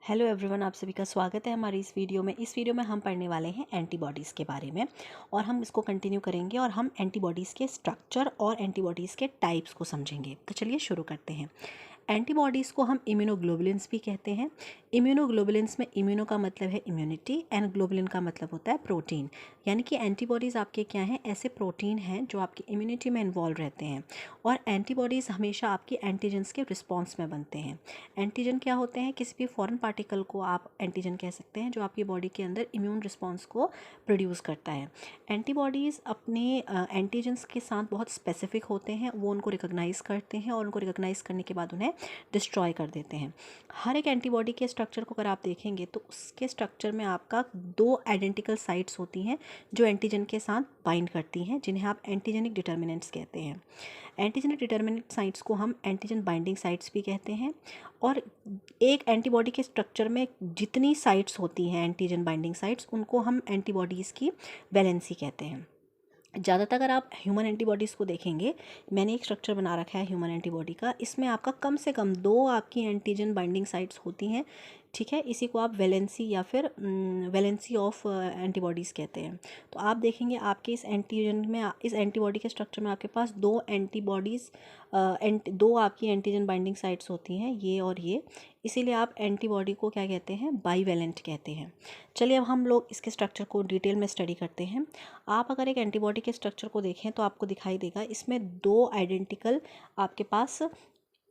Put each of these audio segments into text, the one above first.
Hello everyone, आप सभी का स्वागत है हमारी इस वीडियो में। इस वीडियो में हम पढ़ने वाले हैं एंटीबॉडीज़ के बारे में और हम इसको कंटिन्यू करेंगे और हम एंटीबॉडीज़ के स्ट्रक्चर और एंटीबॉडीज़ के टाइप्स को समझेंगे। तो चलिए शुरू करते हैं। एंटीबॉडीज़ को हम इम्यूनोग्लोबुलिन्स भी कहते हैं। इम्यूनोग्लोबुलिन्स में इम्यूनो का मतलब है इम्यूनिटी एंड ग्लोबुलिन का मतलब होता है प्रोटीन। यानी कि एंटीबॉडीज़ आपके क्या हैं, ऐसे प्रोटीन हैं जो आपकी इम्यूनिटी में इन्वॉल्व रहते हैं। और एंटीबॉडीज़ हमेशा आपकी एंटीजन्स के रिस्पॉन्स में बनते हैं। एंटीजन क्या होते हैं? किसी भी फॉरेन पार्टिकल को आप एंटीजन कह सकते हैं जो आपकी बॉडी के अंदर इम्यून रिस्पॉन्स को प्रोड्यूस करता है। एंटीबॉडीज़ अपने एंटीजन्स के साथ बहुत स्पेसिफिक होते हैं, वो उनको रिकॉग्नाइज़ करते हैं और उनको रिकॉग्नाइज़ करने के बाद उन्हें डिस्ट्रॉय कर देते हैं। हर एक एंटीबॉडी के स्ट्रक्चर को अगर आप देखेंगे तो उसके स्ट्रक्चर में आपका दो आइडेंटिकल साइट्स होती हैं जो एंटीजन के साथ बाइंड करती हैं, जिन्हें आप एंटीजेनिक डिटर्मिनेंट्स कहते हैं। एंटीजेनिक डिटर्मिनेंट साइट्स को हम एंटीजन बाइंडिंग साइट्स भी कहते हैं। और एक एंटीबॉडी के स्ट्रक्चर में जितनी साइट्स होती हैं एंटीजन बाइंडिंग साइट्स, उनको हम एंटीबॉडीज़ की वैलेंसी कहते हैं। ज़्यादातर अगर आप ह्यूमन एंटीबॉडीज़ को देखेंगे, मैंने एक स्ट्रक्चर बना रखा है ह्यूमन एंटीबॉडी का, इसमें आपका कम से कम दो आपकी एंटीजन बाइंडिंग साइट्स होती हैं। ठीक है, इसी को आप वैलेंसी या फिर वैलेंसी ऑफ एंटीबॉडीज़ कहते हैं। तो आप देखेंगे आपके इस एंटीजन में, इस एंटीबॉडी के स्ट्रक्चर में आपके पास दो एंटीबॉडीज़ दो आपकी एंटीजन बाइंडिंग साइट्स होती हैं, ये और ये। इसीलिए आप एंटीबॉडी को क्या कहते हैं? बाईवैलेंट कहते हैं। चलिए अब हम लोग इसके स्ट्रक्चर को डिटेल में स्टडी करते हैं। आप अगर एक एंटीबॉडी के स्ट्रक्चर को देखें तो आपको दिखाई देगा इसमें दो आइडेंटिकल आपके पास,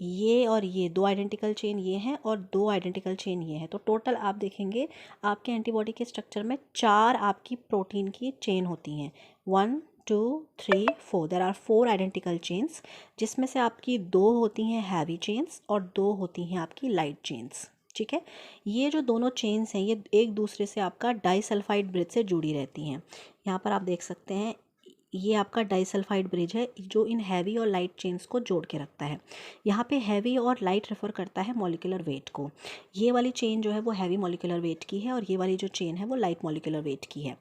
ये और ये दो आइडेंटिकल चेन ये हैं और दो आइडेंटिकल चेन ये हैं। तो टोटल आप देखेंगे आपके एंटीबॉडी के स्ट्रक्चर में चार आपकी प्रोटीन की चेन होती हैं। 1 2 3 4, देयर आर 4 आइडेंटिकल चेन्स, जिसमें से आपकी दो होती हैं हैवी चेन्स और दो होती हैं आपकी लाइट चेन्स। ठीक है, ये जो दोनों चेन्स हैं ये एक दूसरे से आपका डाइसल्फाइड ब्रिज से जुड़ी रहती हैं। यहाँ पर आप देख सकते हैं ये आपका डाइसल्फाइड ब्रिज है जो इन हैवी और लाइट चेन्स को जोड़ के रखता है। यहाँ पे हैवी और लाइट रेफर करता है मॉलिक्यूलर वेट को। ये वाली चेन जो है वो हैवी मॉलिक्यूलर वेट की है और ये वाली जो चेन है वो लाइट मॉलिक्यूलर वेट की है।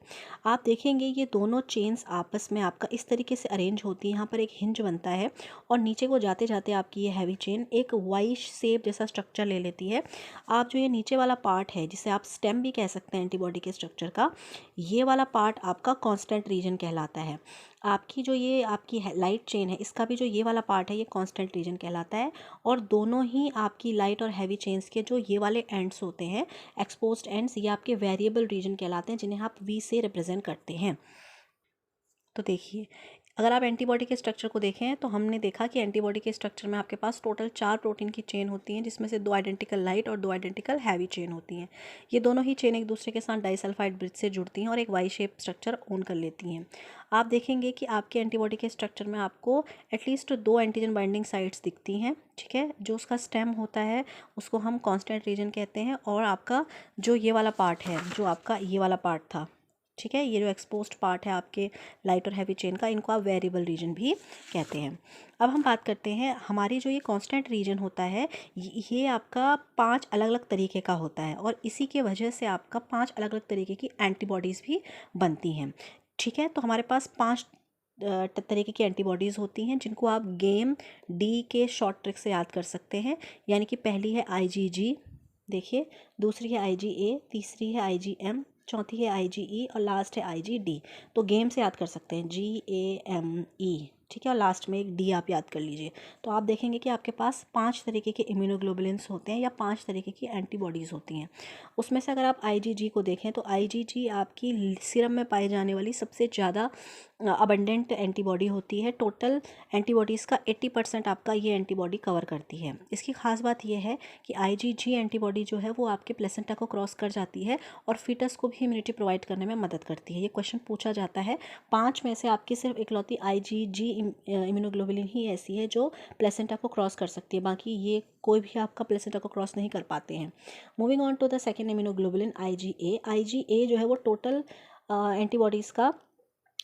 आप देखेंगे ये दोनों चेन्स आपस में आपका इस तरीके से अरेंज होती है। यहाँ पर एक हिंज बनता है और नीचे को जाते जाते आपकी ये हैवी चेन एक वाई शेप जैसा स्ट्रक्चर ले लेती है। आप जो ये नीचे वाला पार्ट है, जिसे आप स्टेम भी कह सकते हैं एंटीबॉडी के स्ट्रक्चर का, ये वाला पार्ट आपका कांस्टेंट रीजन कहलाता है। आपकी जो ये आपकी लाइट चेन है, इसका भी जो ये वाला पार्ट है ये कांस्टेंट रीजन कहलाता है। और दोनों ही आपकी लाइट और हैवी चेन्स के जो ये वाले एंड्स होते हैं, एक्सपोज्ड एंड्स, ये आपके वेरिएबल रीजन कहलाते हैं, जिन्हें आप वी से रिप्रेजेंट करते हैं। तो देखिए, अगर आप एंटीबॉडी के स्ट्रक्चर को देखें तो हमने देखा कि एंटीबॉडी के स्ट्रक्चर में आपके पास टोटल 4 प्रोटीन की चेन होती हैं, जिसमें से दो आइडेंटिकल लाइट और दो आइडेंटिकल हैवी चेन होती हैं। ये दोनों ही चेन एक दूसरे के साथ डाइसल्फाइड ब्रिज से जुड़ती हैं और एक वाई शेप स्ट्रक्चर ओन कर लेती हैं। आप देखेंगे कि आपके एंटीबॉडी के स्ट्रक्चर में आपको एटलीस्ट दो एंटीजन बाइंडिंग साइट्स दिखती हैं। ठीक है, जो उसका स्टेम होता है उसको हम कॉन्स्टेंट रीजन कहते हैं। और आपका जो ये वाला पार्ट है, जो आपका ये वाला पार्ट था, ठीक है, ये जो एक्सपोज्ड पार्ट है आपके लाइट और हैवी चेन का, इनको आप वेरिएबल रीजन भी कहते हैं। अब हम बात करते हैं हमारी जो ये कांस्टेंट रीजन होता है, ये आपका 5 अलग अलग तरीके का होता है और इसी के वजह से आपका 5 अलग अलग तरीके की एंटीबॉडीज़ भी बनती हैं। ठीक है, तो हमारे पास 5 तरीके की एंटीबॉडीज़ होती हैं, जिनको आप गेम डी के शॉर्ट ट्रिक से याद कर सकते हैं। यानी कि पहली है IgG, देखिए, दूसरी है IgA, तीसरी है IgM, चौथी है IgE और लास्ट है IgD। तो गेम से याद कर सकते हैं GAME, ठीक है, और लास्ट में एक D आप याद कर लीजिए। तो आप देखेंगे कि आपके पास 5 तरीके के इम्यूनोग्लोबुलिन्स होते हैं या 5 तरीके की एंटीबॉडीज़ होती हैं। उसमें से अगर आप IgG को देखें तो IgG आपकी सीरम में पाई जाने वाली सबसे ज़्यादा अबंडेंट एंटीबॉडी होती है। टोटल एंटीबॉडीज़ का 80% आपका ये एंटीबॉडी कवर करती है। इसकी खास बात यह है कि IgG एंटीबॉडी जो है वो आपके प्लेसेंटा को क्रॉस कर जाती है और फीटस को भी इम्यूनिटी प्रोवाइड करने में मदद करती है। ये क्वेश्चन पूछा जाता है। 5 में से आपकी सिर्फ इकलौती IgG इम्यूनोग्लोबुलिन ही ऐसी है जो प्लेसेंटा को क्रॉस कर सकती है, बाकी ये कोई भी आपका प्लेसेंटा को क्रॉस नहीं कर पाते हैं। Moving on to the second immunoglobulin IgA। IgA जो है वो टोटल एंटीबॉडीज़ का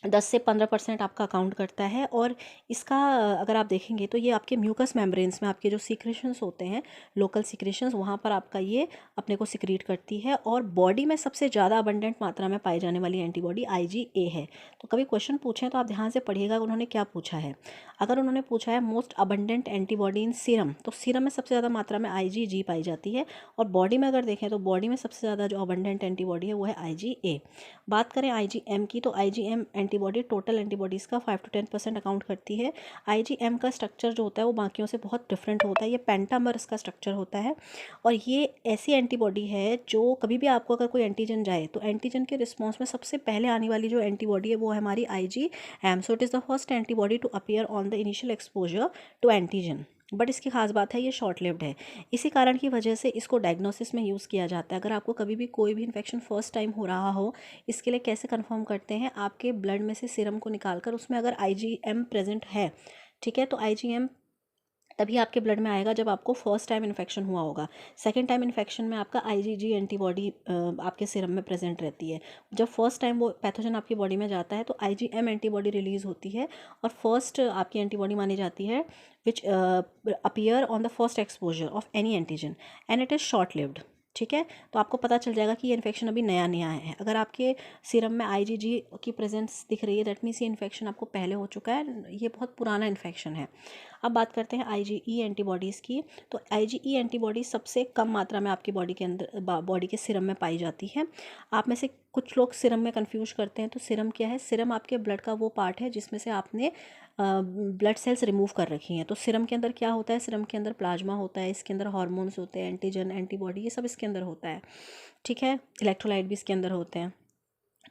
10 से 15% आपका काउंट करता है। और इसका अगर आप देखेंगे तो ये आपके म्यूकस मेम्ब्रेन्स में आपके जो सीक्रेशंस होते हैं, लोकल सीक्रेशंस, वहाँ पर आपका ये अपने को सिक्रीट करती है। और बॉडी में सबसे ज़्यादा अबंडेंट मात्रा में पाई जाने वाली एंटीबॉडी IgA है। तो कभी क्वेश्चन पूछें तो आप ध्यान से पढ़िएगा उन्होंने क्या पूछा है। अगर उन्होंने पूछा है मोस्ट अबंडेंट एंटीबॉडी इन सीरम, तो सीरम में सबसे ज़्यादा मात्रा में IgG पाई जाती है। और बॉडी में अगर देखें तो बॉडी में सबसे ज़्यादा जो अबंडेंट एंटीबॉडी है वो है IgA। बात करें IgM की, तो IgM एंटीबॉडी टोटल एंटीबॉडीज़ का 5 to 10% अकाउंट करती है। IgM का स्ट्रक्चर जो होता है वो बाकियों से बहुत डिफरेंट होता है। ये पेंटामर्स का स्ट्रक्चर होता है। और ये ऐसी एंटीबॉडी है जो कभी भी आपको अगर कोई एंटीजन जाए तो एंटीजन के रिस्पॉन्स में सबसे पहले आने वाली जो एंटीबॉडी है वो है हमारी IgM। So it is the first antibody to appear on the initial exposure to antigen. But इसकी खास बात है ये शॉर्ट लिव्ड है। इसी कारण की वजह से इसको डायग्नोसिस में यूज़ किया जाता है। अगर आपको कभी भी कोई भी इन्फेक्शन फर्स्ट टाइम हो रहा हो, इसके लिए कैसे कंफर्म करते हैं, आपके ब्लड में से सीरम को निकालकर उसमें अगर IgM प्रेजेंट है, ठीक है, तो IgM तभी आपके ब्लड में आएगा जब आपको फर्स्ट टाइम इन्फेक्शन हुआ होगा। सेकंड टाइम इन्फेक्शन में आपका IgG एंटीबॉडी आपके सीरम में प्रेजेंट रहती है। जब फर्स्ट टाइम वो पैथोजन आपकी बॉडी में जाता है तो IgM एंटीबॉडी रिलीज़ होती है और फर्स्ट आपकी एंटीबॉडी मानी जाती है which appear on the first exposure of any antigen and it is short lived. ठीक है, तो आपको पता चल जाएगा कि ये इन्फेक्शन अभी नया नया है। अगर आपके सीरम में IgG की प्रेजेंस दिख रही है दैट मीन्स ये इन्फेक्शन आपको पहले हो चुका है, ये बहुत पुराना इन्फेक्शन है। अब बात करते हैं IgE एंटीबॉडीज़ की। तो IgE एंटीबॉडी सबसे कम मात्रा में आपकी बॉडी के अंदर बॉडी के सीरम में पाई जाती है। आप में से कुछ लोग सीरम में कंफ्यूज करते हैं। तो सीरम क्या है? सीरम आपके ब्लड का वो पार्ट है जिसमें से आपने ब्लड सेल्स रिमूव कर रखी हैं। तो सीरम के अंदर क्या होता है? सीरम के अंदर प्लाज्मा होता है, इसके अंदर हार्मोन्स होते हैं, एंटीजन, एंटीबॉडी, ये सब इसके अंदर होता है। ठीक है, इलेक्ट्रोलाइट भी इसके अंदर होते हैं।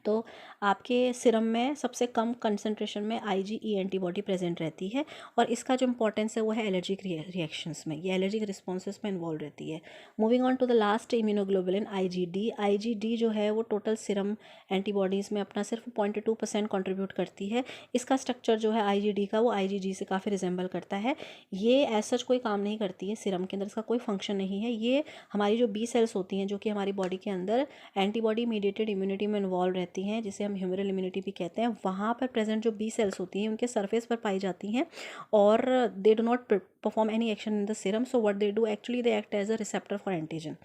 तो आपके सीरम में सबसे कम कंसंट्रेशन में IgE एंटीबॉडी प्रेजेंट रहती है। और इसका जो इंपॉर्टेंस है वो है एलर्जिक रिएक्शंस में, ये एलर्जिक रिस्पॉन्सेस में इन्वॉल्व रहती है। Moving on to the last immunoglobulin IgD जो है वो टोटल सीरम एंटीबॉडीज़ में अपना सिर्फ 0.2% कंट्रीब्यूट करती है। इसका स्ट्रक्चर जो है IgD का वो IgG से काफ़ी रिजेंबल करता है। ये एज सच कोई काम नहीं करती है सीरम के अंदर, इसका कोई फंक्शन नहीं है। ये हमारी जो B सेल्स होती हैं जो कि हमारी बॉडी के अंदर एंटीबॉडी मीडिएटेड इम्यूनिटी में इन्वॉल्व रहती हैं, जिसे हम ह्यूमरल इम्यूनिटी भी कहते हैं, वहाँ पर प्रेजेंट जो B सेल्स होती हैं उनके सरफेस पर पाई जाती हैं और they do not perform any action in the serum. So what they do actually, they act as a receptor for antigen.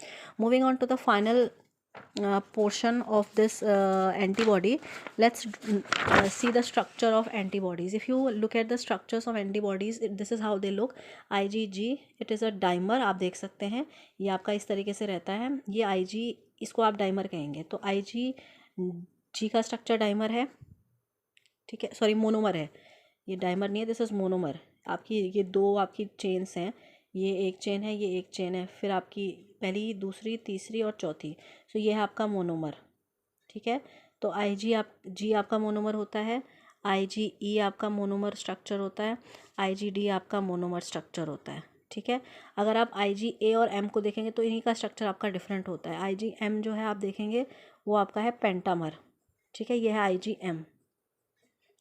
Moving on to the final portion of this antibody, let's see the structure of antibodies. If you look at the structures of antibodies, this is how they look. IgG, it is a dimer, आप देख सकते हैं ये आपका इस तरीके से रहता है। ये IG, इसको आप डाइमर कहेंगे। तो IgG का स्ट्रक्चर डाइमर है, ठीक है, सॉरी मोनोमर है, ये डाइमर नहीं है, दिस इज़ मोनोमर। आपकी ये दो आपकी चेन्स हैं, ये एक चेन है, ये एक चेन है, फिर आपकी पहली, दूसरी, तीसरी और चौथी। सो ये है आपका मोनोमर। ठीक है, तो IG आपका मोनोमर होता है, IgE आपका मोनोमर स्ट्रक्चर होता है, IgD आपका मोनोमर स्ट्रक्चर होता है। ठीक है, अगर आप IgA और M को देखेंगे तो इन्हीं का स्ट्रक्चर आपका डिफरेंट होता है। IgM जो है आप देखेंगे वो आपका है पेंटामर। ठीक है, ये है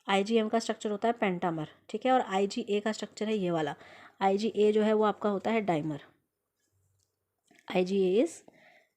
IgM का स्ट्रक्चर होता है पेंटामर। ठीक है, और IgA का स्ट्रक्चर है ये वाला। IgA जो है वो आपका होता है dimer. IgA is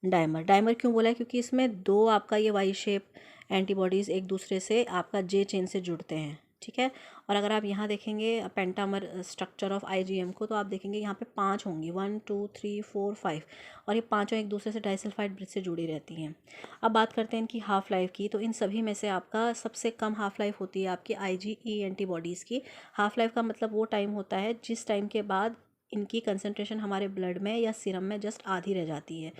dimer. Dimer क्यों बोला है? क्योंकि इसमें दो आपका ये वाई शेप एंटीबॉडीज़ एक दूसरे से आपका J चेन से जुड़ते हैं। ठीक है, और अगर आप यहाँ देखेंगे पेंटामर स्ट्रक्चर ऑफ IgM को, तो आप देखेंगे यहाँ पे 5 होंगी, 1 2 3 4 5, और ये पांचों एक दूसरे से डाइसल्फाइड ब्रिज से जुड़ी रहती हैं। अब बात करते हैं इनकी हाफ़ लाइफ की। तो इन सभी में से आपका सबसे कम हाफ़ लाइफ होती है आपकी IgE एंटीबॉडीज़ की। हाफ़ लाइफ का मतलब वो टाइम होता है जिस टाइम के बाद इनकी कंसनट्रेशन हमारे ब्लड में या सीरम में जस्ट आधी रह जाती है।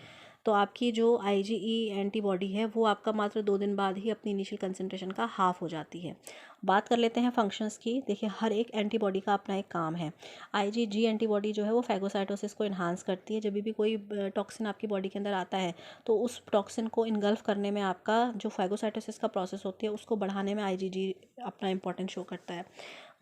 तो आपकी जो IgE एंटीबॉडी है वो आपका मात्र 2 दिन बाद ही अपनी इनिशियल कंसंट्रेशन का हाफ हो जाती है। बात कर लेते हैं फंक्शंस की। देखिए, हर एक एंटीबॉडी का अपना एक काम है। IgG एंटीबॉडी जो है वो फैगोसाइटोसिस को इन्हांस करती है। जब भी कोई टॉक्सिन आपकी बॉडी के अंदर आता है तो उस टॉक्सिन को इनगल्फ करने में आपका जो फैगोसाइटोसिस का प्रोसेस होती है उसको बढ़ाने में IgG अपना इंपॉर्टेंट शो करता है।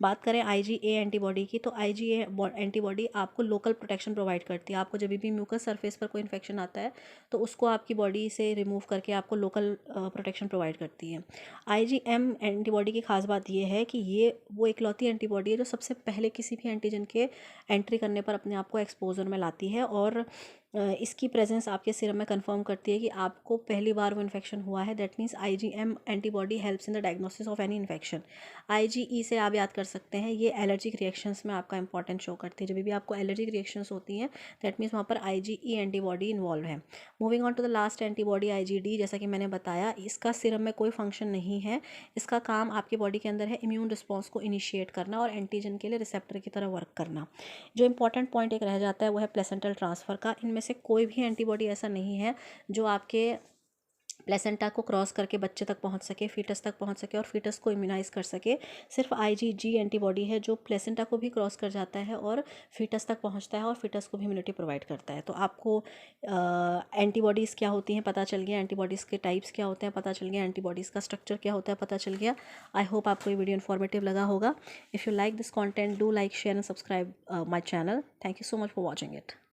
बात करें IgA एंटीबॉडी की, तो IgA एंटीबॉडी आपको लोकल प्रोटेक्शन प्रोवाइड करती है। आपको जब भी म्यूकस सरफेस पर कोई इन्फेक्शन आता है तो उसको आपकी बॉडी से रिमूव करके आपको लोकल प्रोटेक्शन प्रोवाइड करती है। IgM एंटीबॉडी की खास बात ये है कि ये वो इकलौती एंटीबॉडी है जो सबसे पहले किसी भी एंटीजन के एंट्री करने पर अपने आप को एक्सपोजर में लाती है और इसकी प्रेजेंस आपके सीरम में कंफर्म करती है कि आपको पहली बार वो इन्फेक्शन हुआ है। That means IgM antibody helps in the diagnosis of any infection. IgE से आप याद कर सकते हैं, ये एलर्जिक रिएक्शंस में आपका इंपॉर्टेंट शो करती है। जब भी आपको एलर्जिक रिएक्शंस होती हैं दैट मीन्स वहाँ पर IgE एंटीबॉडी इन्वॉल्व है। Moving on to the last antibody IgD, जैसा कि मैंने बताया इसका सीरम में कोई फंक्शन नहीं है। इसका काम आपकी बॉडी के अंदर है इम्यून रिस्पॉन्स को इनिशिएट करना और एंटीजन के लिए रिसेप्टर की तरह वर्क करना। जो इंपॉर्टेंट पॉइंट एक रह जाता है वो है प्लेसेंटल ट्रांसफ़र का। इनमें से कोई भी एंटीबॉडी ऐसा नहीं है जो आपके प्लेसेंटा को क्रॉस करके बच्चे तक पहुंच सके, फीटस तक पहुंच सके और फीटस को इम्यूनाइज कर सके। सिर्फ IgG एंटीबॉडी है जो प्लेसेंटा को भी क्रॉस कर जाता है और फीटस तक पहुंचता है और फीटस को भी इम्यूनिटी प्रोवाइड करता है। तो आपको एंटीबॉडीज़ क्या होती हैं पता चल गया, एंटीबॉडीज़ के टाइप्स क्या होते हैं पता चल गया, एंटीबॉडीज़ का स्ट्रक्चर क्या होता है पता चल गया। आई होप आपको ये वीडियो इन्फॉर्मेटिव लगा होगा। If you like this content, do like, share and subscribe my channel. Thank you so much for watching it.